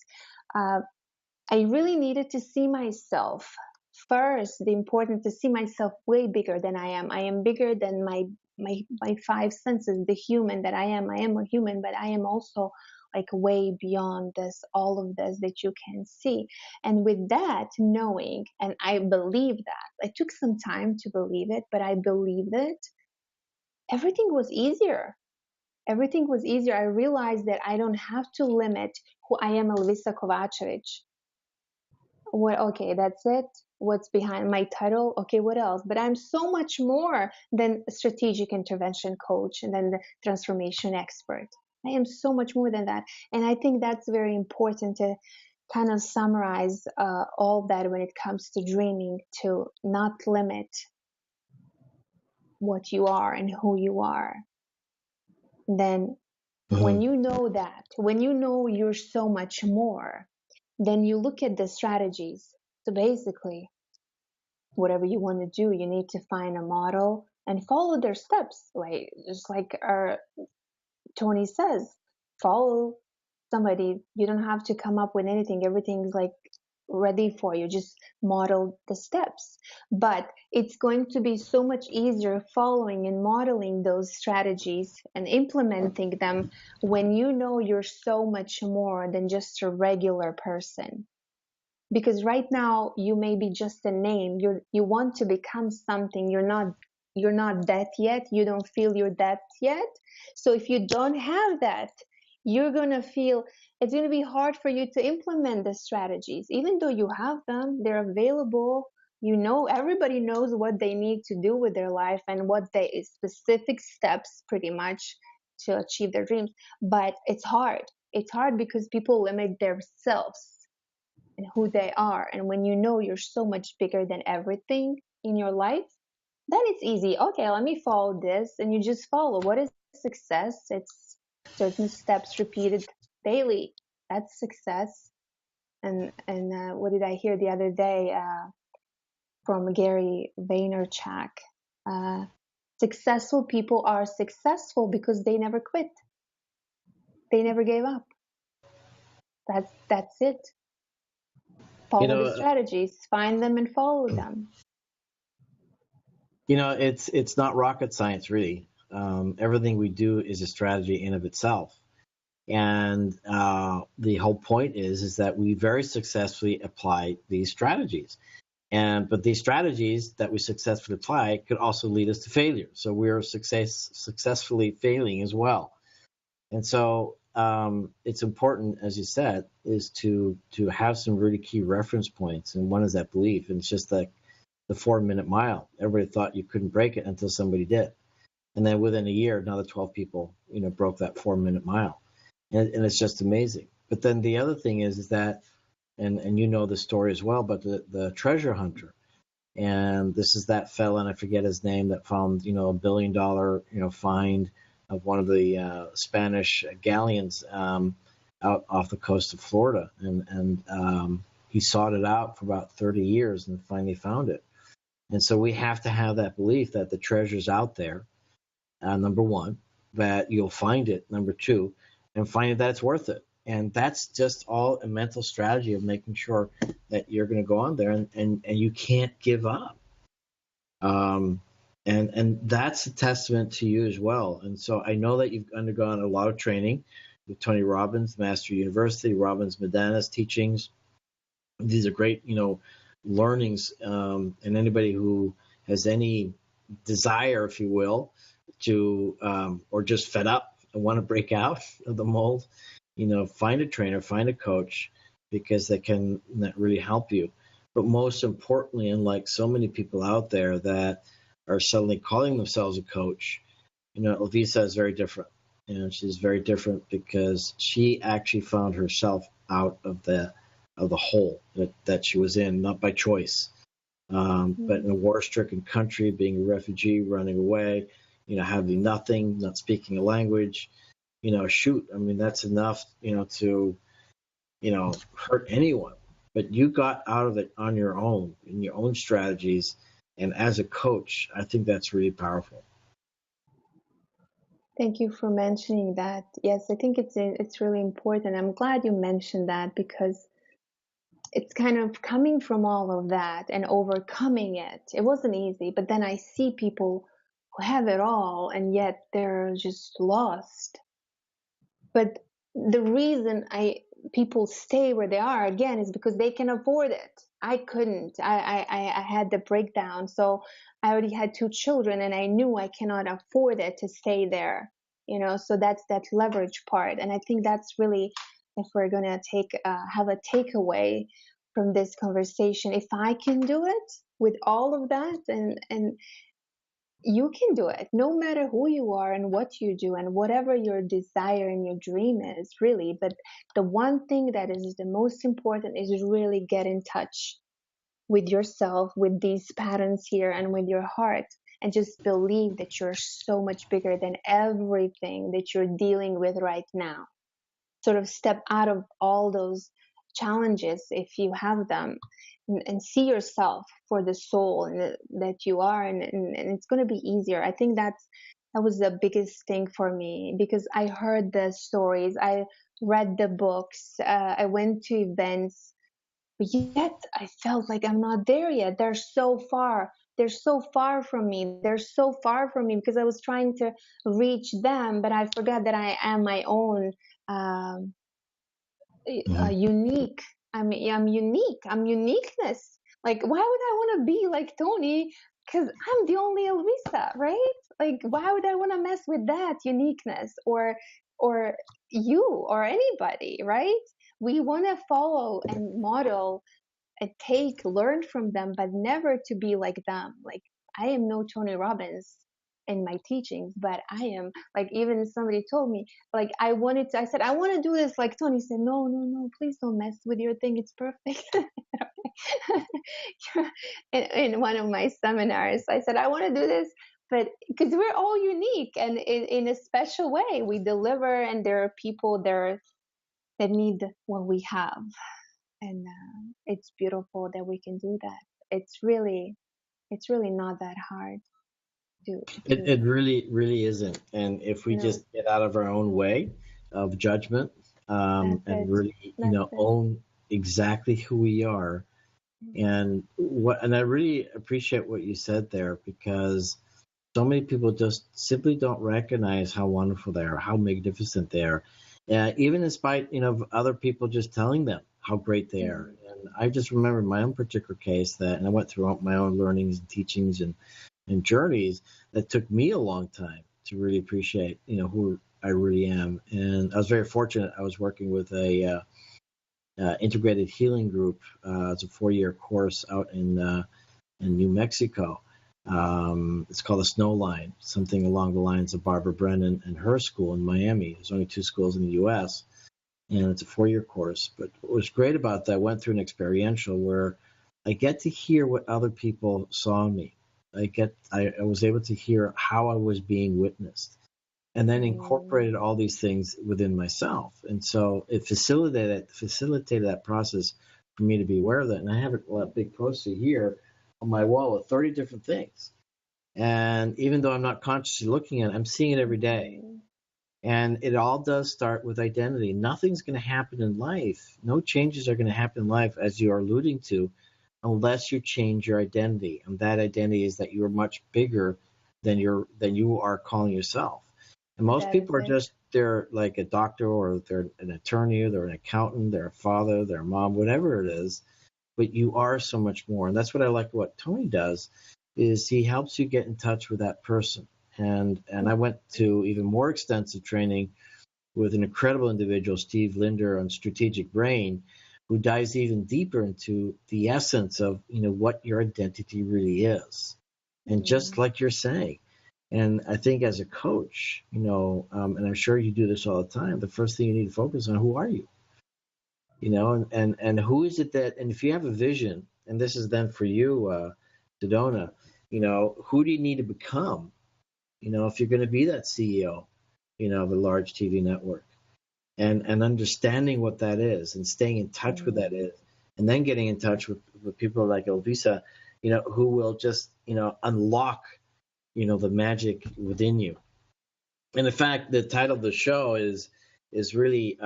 Uh, I really needed to see myself first. The important to see myself way bigger than I am. I am bigger than my five senses, the human that I am. I am a human, but I am also like way beyond this, all of this that you can see. And with that knowing, and I believe that, it took some time to believe it, but I believed it, everything was easier. Everything was easier. I realized that I don't have to limit who I am, Elvisa Kovacevic. What? Okay, that's it. What's behind my title? Okay, what else? But I'm so much more than a strategic intervention coach and then the transformation expert. I am so much more than that. And I think that's very important to kind of summarize all that when it comes to dreaming, to not limit what you are and who you are. Then when you know that, when you know you're so much more, then you look at the strategies. So basically, whatever you want to do, you need to find a model and follow their steps. Like just like our Tony says, follow somebody. You don't have to come up with anything. Everything's like ready for you. Just model the steps. But it's going to be so much easier following and modeling those strategies and implementing them when you know you're so much more than just a regular person. Because right now you may be just a name. You want to become something. You're not that yet. You don't feel you're that yet. So if you don't have that, you're gonna feel it's gonna be hard for you to implement the strategies. Even though you have them, they're available. You know, everybody knows what they need to do with their life and what they specific steps pretty much to achieve their dreams. But it's hard. It's hard because people limit themselves and who they are. And when you know you're so much bigger than everything in your life, then it's easy. Okay, let me follow this. And you just follow. What is success? It's certain steps repeated daily. That's success. And what did I hear the other day from Gary Vaynerchuk? Successful people are successful because they never quit. They never gave up. That's it. Follow the strategies, find them and follow them. It's not rocket science, really. Everything we do is a strategy in of itself. And the whole point is that we very successfully apply these strategies. But these strategies that we successfully apply could also lead us to failure. So we're successfully failing as well. And so it's important, as you said, is to have some really key reference points. And one is that belief. And it's just like the 4-minute mile. Everybody thought you couldn't break it until somebody did. And then within a year, another 12 people, broke that 4-minute mile. And it's just amazing. But then the other thing is that, and you know the story as well, but the treasure hunter. And this is that fella, and I forget his name, that found, a $1 billion, find of one of the Spanish galleons out off the coast of Florida. And he sought it out for about 30 years and finally found it. And so we have to have that belief that the treasure's out there, number one, that you'll find it, number two, and find that it's worth it. And that's just all a mental strategy of making sure that you're going to go on there and you can't give up. And that's a testament to you as well. And so I know that you've undergone a lot of training with Tony Robbins, Master University, Robbins Medana's teachings. These are great, learnings. And anybody who has any desire, if you will, to or just fed up and want to break out of the mold, find a trainer, find a coach, because they can really help you. But most importantly, unlike so many people out there that are suddenly calling themselves a coach, Elvisa is very different. She's very different because she actually found herself out of the hole that she was in, not by choice, but in a war-stricken country, being a refugee, running away, having nothing, not speaking a language. That's enough, to, hurt anyone. But you got out of it on your own, in your own strategies. And as a coach, I think that's really powerful. Thank you for mentioning that. Yes, I think it's really important. I'm glad you mentioned that, because it's kind of coming from all of that and overcoming it. It wasn't easy, but then I see people who have it all and yet they're just lost. But the reason people stay where they are, again, is because they can afford it. I couldn't. I had the breakdown. So I already had 2 children and I knew I cannot afford it to stay there. So that's that leverage part. And I think that's really, if we're going to have a takeaway from this conversation, if I can do it with all of that, and you can do it, no matter who you are and what you do and whatever your desire and your dream is, really. But the one thing that is the most important is really get in touch with yourself, with these patterns here, and with your heart, and just believe that you're so much bigger than everything that you're dealing with right now. Sort of step out of all those challenges, if you have them, and see yourself for the soul that you are, and it's going to be easier. I think that was the biggest thing for me, because I heard the stories, I read the books, I went to events, but yet I felt like I'm not there yet. They're so far from me. They're so far from me, because I was trying to reach them, but I forgot that I am my own unique. I'm unique. I'm uniqueness. Like, why would I want to be like Tony? Because I'm the only Elvisa, right? Like, why would I want to mess with that uniqueness, or you, or anybody, right? We want to follow and model and learn from them, but never to be like them. Like, I am no Tony Robbins in my teachings, but I am, like, even somebody told me, like, I said, I want to do this like Tony. Said, no, please don't mess with your thing. It's perfect. in one of my seminars, I said, I want to do this, but because we're all unique, and in a special way we deliver, and there are people there that need what we have. And it's beautiful that we can do that. It's really not that hard to It really isn't. And if we just get out of our own way of judgment, and really, own exactly who we are, and I really appreciate what you said there, because so many people just simply don't recognize how wonderful they are, how magnificent they are, even in spite, of other people just telling them how great they are. And I just remember my own particular case and I went through my own learnings and teachings and journeys that took me a long time to really appreciate, who I really am. And I was very fortunate. I was working with a integrated healing group. It's a 4-year course out in New Mexico. It's called the Snow Line, something along the lines of Barbara Brennan and her school in Miami. There's only 2 schools in the U.S., and it's a 4-year course. But what was great about that, I went through an experiential where I get to hear what other people saw in me. I was able to hear how I was being witnessed, and then incorporated all these things within myself. And so it facilitated that process for me to be aware of that. And I have a big poster here on my wall with 30 different things. And even though I'm not consciously looking at it, I'm seeing it every day. And it all does start with identity. Nothing's going to happen in life. No changes are going to happen in life, as you are alluding to, unless you change your identity. And that identity is that you are much bigger than you are calling yourself. And most That is people are it. they're like a doctor, or they're an attorney, or they're an accountant, they're a father, they're a mom, whatever it is. But you are so much more. And that's what I like what Tony does, is he helps you get in touch with that person. And I went to even more extensive training with an incredible individual, Steve Linder, on strategic brain, who dives even deeper into the essence of, what your identity really is. And just like you're saying, and I think as a coach, and I'm sure you do this all the time, the first thing you need to focus on, who are you? And who is it that, and if you have a vision, and this is then for you, Sedona, who do you need to become, if you're going to be that CEO, of a large TV network, and understanding what that is, and staying in touch with that is, and then getting in touch with people like Elvisa, who will just, unlock, the magic within you. And in fact, the title of the show is really,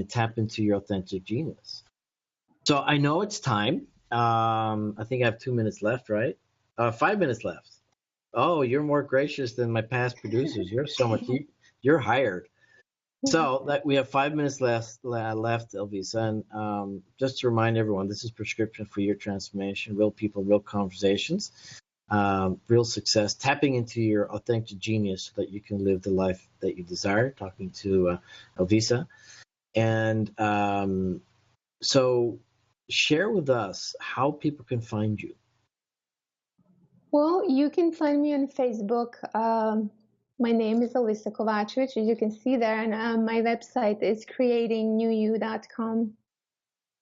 tap into your authentic genius. So I know it's time. I think I have 2 minutes left, right? 5 minutes left. Oh, you're more gracious than my past producers. You're so much. You're hired. So we have 5 minutes left, Elvisa. And just to remind everyone, this is Prescription for Your Transformation: real people, real conversations, real success, tapping into your authentic genius so that you can live the life that you desire. Talking to Elvisa. And so share with us how people can find you. Well, you can find me on Facebook. My name is Elvisa Kovacevic, as you can see there, and my website is creatingnewYou.com,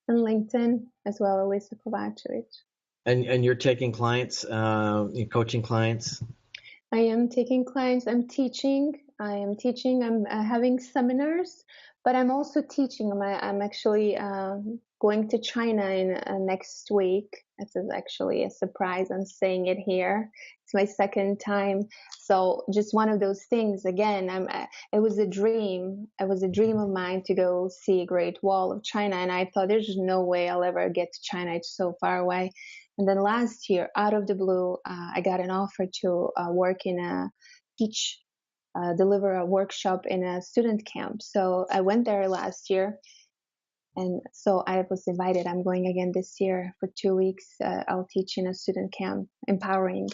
and LinkedIn as well, Elvisa Kovacevic. And you're taking clients, you're coaching clients? I am taking clients. I'm teaching. I'm having seminars, but I'm also teaching. I'm actually going to China in next week. This is actually a surprise. I'm saying it here. It's my second time. So just one of those things. Again, it was a dream. It was a dream of mine to go see a Great Wall of China, and I thought there's no way I'll ever get to China. It's so far away. And then last year, out of the blue, I got an offer to work deliver a workshop in a student camp. So I went there last year, and so I was invited. I'm going again this year for 2 weeks. I'll teach in a student camp, empowerment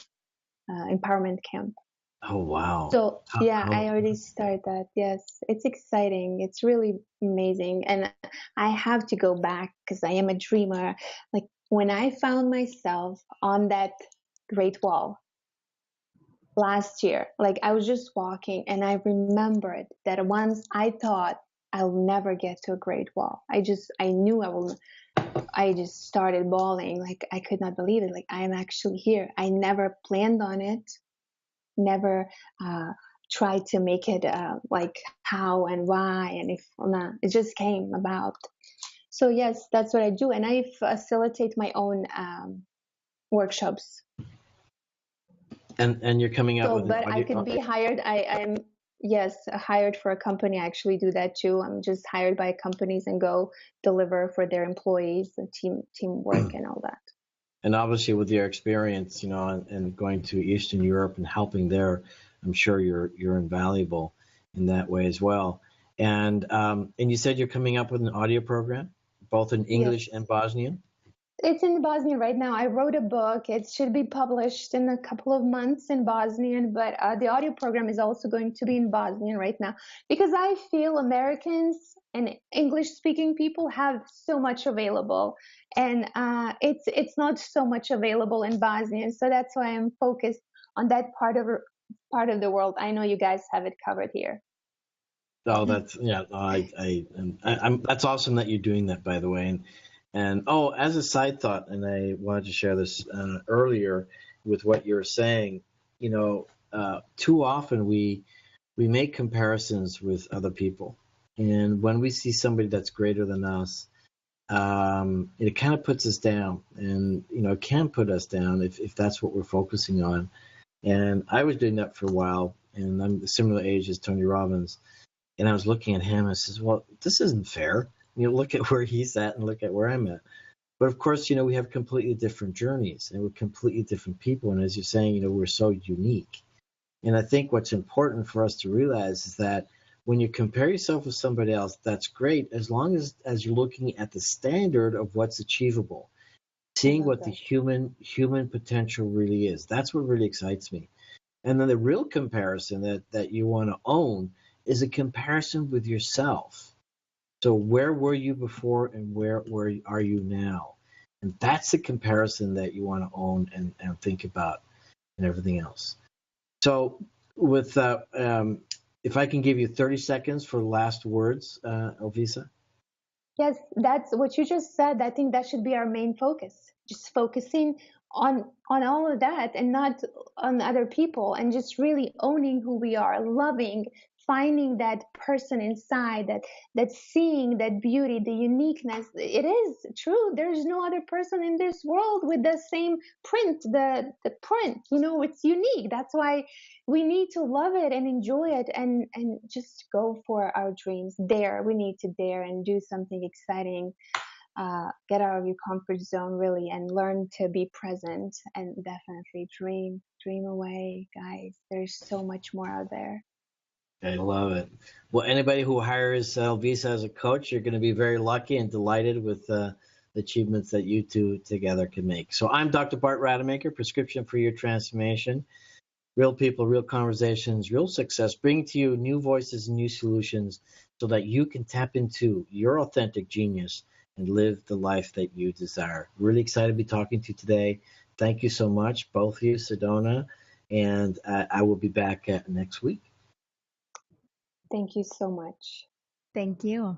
camp. Oh, wow. So I already started that. Yes, it's exciting. It's really amazing. And I have to go back because I am a dreamer. Like when I found myself on that Great Wall last year, like I was just walking and I remembered that once I thought I'll never get to a Great Wall. I knew I will. I just started bawling. Like I could not believe it. Like I'm actually here. I never planned on it. Never tried to make it like how and why and if not. It just came about. So yes, that's what I do, and I facilitate my own workshops. And you're coming out with but I could be hired. I'm hired for a company. I actually do that too. I'm just hired by companies and go deliver for their employees, the teamwork and all that. And obviously with your experience, and going to Eastern Europe and helping there, I'm sure you're invaluable in that way as well. And you said you're coming up with an audio program, both in English and Bosnian? It's in Bosnian right now. I wrote a book. It should be published in a couple of months in Bosnian, but the audio program is also going to be in Bosnian right now because I feel Americans and English-speaking people have so much available, and it's not so much available in Bosnian. So that's why I'm focused on that part of the world. I know you guys have it covered here. Oh, that's I'm that's awesome that you're doing that, by the way. And as a side thought, and I wanted to share this earlier with what you're saying, too often we make comparisons with other people. And when we see somebody that's greater than us, it kind of puts us down. And, it can put us down if that's what we're focusing on. And I was doing that for a while, and I'm a similar age as Tony Robbins. And I was looking at him and I says, well, this isn't fair. Look at where he's at and look at where I'm at. But of course, we have completely different journeys and we're completely different people. And as you're saying, we're so unique. And I think what's important for us to realize is that when you compare yourself with somebody else, that's great as long as you're looking at the standard of what's achievable, seeing what the human potential really is. That's what really excites me. And then the real comparison that you want to own is a comparison with yourself. So where were you before and where are you now? And that's the comparison that you want to own and think about and everything else. So with if I can give you 30 seconds for last words, Elvisa. Yes, that's what you just said. I think that should be our main focus. Just focusing on all of that and not on other people, and just really owning who we are, loving, finding that person inside, that seeing that beauty, the uniqueness. It is true. There's no other person in this world with the same print, the print, it's unique. That's why we need to love it and enjoy it, and just go for our dreams. We need to dare and do something exciting. Get out of your comfort zone, really, and learn to be present, and definitely dream away, guys. There's so much more out there. I love it. Well, anybody who hires Elvisa as a coach, you're going to be very lucky and delighted with the achievements that you two together can make. So I'm Dr. Bart Rademaker, Prescription for Your Transformation. Real people, real conversations, real success, bringing to you new voices and new solutions so that you can tap into your authentic genius and live the life that you desire. Really excited to be talking to you today. Thank you so much, both of you, Sedona, and I will be back next week. Thank you so much. Thank you.